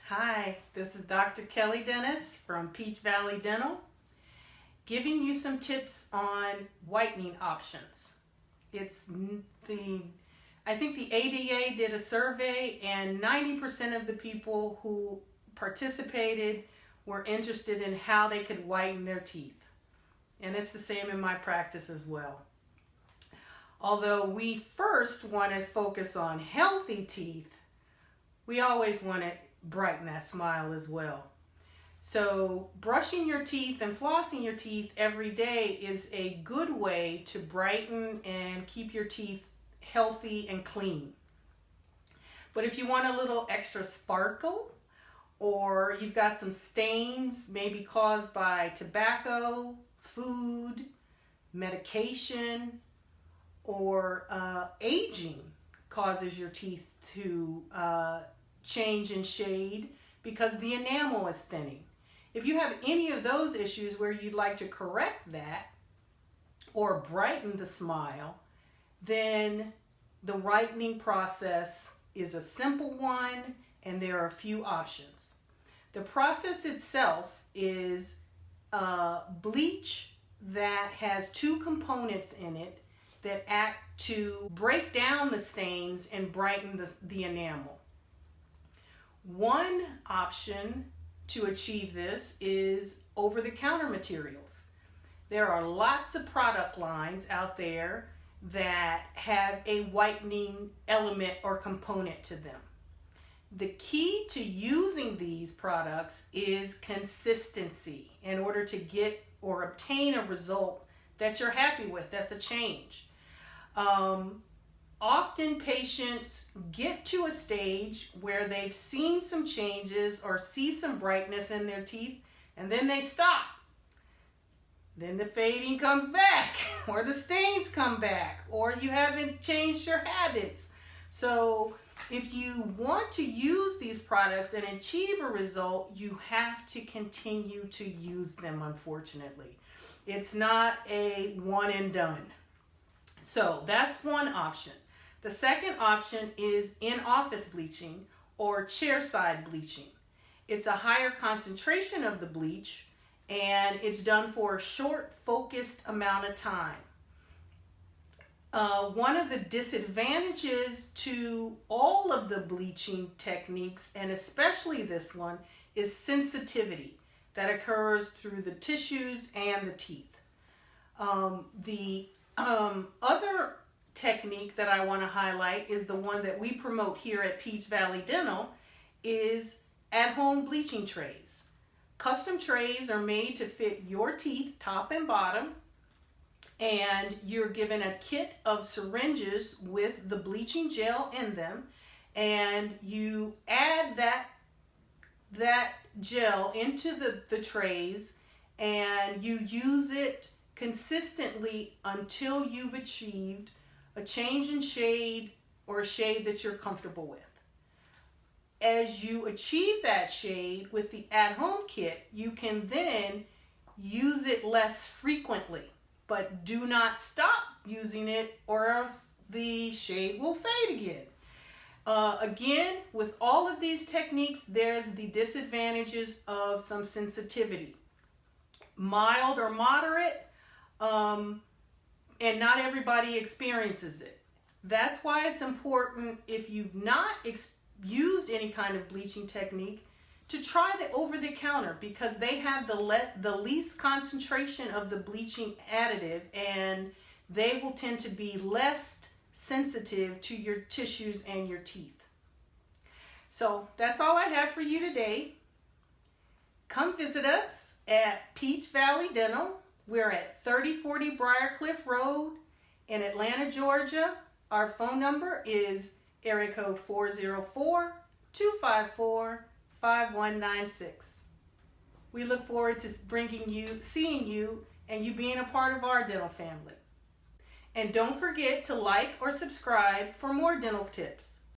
Hi, this is Dr. Kelle Dennis from Peach Valley Dental, giving you some tips on whitening options. I think the ADA did a survey and 90% of the people who participated were interested in how they could whiten their teeth. And it's the same in my practice as well. Although we first want to focus on healthy teeth, we always want to brighten that smile as well. So brushing your teeth and flossing your teeth every day is a good way to brighten and keep your teeth healthy and clean. But if you want a little extra sparkle, or you've got some stains maybe caused by tobacco, food, medication, or aging causes your teeth to change in shade because the enamel is thinning. If you have any of those issues where you'd like to correct that or brighten the smile, then the whitening process is a simple one and there are a few options. The process itself is bleach that has two components in it that act to break down the stains and brighten the enamel. One option to achieve this is over-the-counter materials. There are lots of product lines out there that have a whitening element or component to them. The key to using these products is consistency in order to get or obtain a result that you're happy with. That's a change. Often patients get to a stage where they've seen some changes or see some brightness in their teeth, and then they stop. Then the fading comes back, or the stains come back, or you haven't changed your habits. So if you want to use these products and achieve a result, you have to continue to use them, unfortunately. It's not a one and done. So that's one option. The second option is in-office bleaching or chairside bleaching. It's a higher concentration of the bleach and it's done for a short, focused amount of time. One of the disadvantages to all of the bleaching techniques, and especially this one, is sensitivity that occurs through the tissues and the teeth. The other technique that I want to highlight is the one that we promote here at Peach Valley Dental, is at-home bleaching trays. Custom trays are made to fit your teeth top and bottom, and you're given a kit of syringes with the bleaching gel in them, and you add that gel into the trays and you use it consistently until you've achieved a change in shade or a shade that you're comfortable with. As you achieve that shade with the at-home kit, you can then use it less frequently, but do not stop using it or else the shade will fade again. Again, with all of these techniques, there's the disadvantages of some sensitivity. Mild or moderate, and not everybody experiences it. That's why it's important, if you've not used any kind of bleaching technique, to try the over-the-counter, because they have the least concentration of the bleaching additive and they will tend to be less sensitive to your tissues and your teeth. So that's all I have for you today. Come visit us at Peach Valley Dental. We're at 3040 Briarcliff Road in Atlanta, Georgia. Our phone number is area code 404-254-5196. We look forward to seeing you, and you being a part of our dental family. And don't forget to like or subscribe for more dental tips.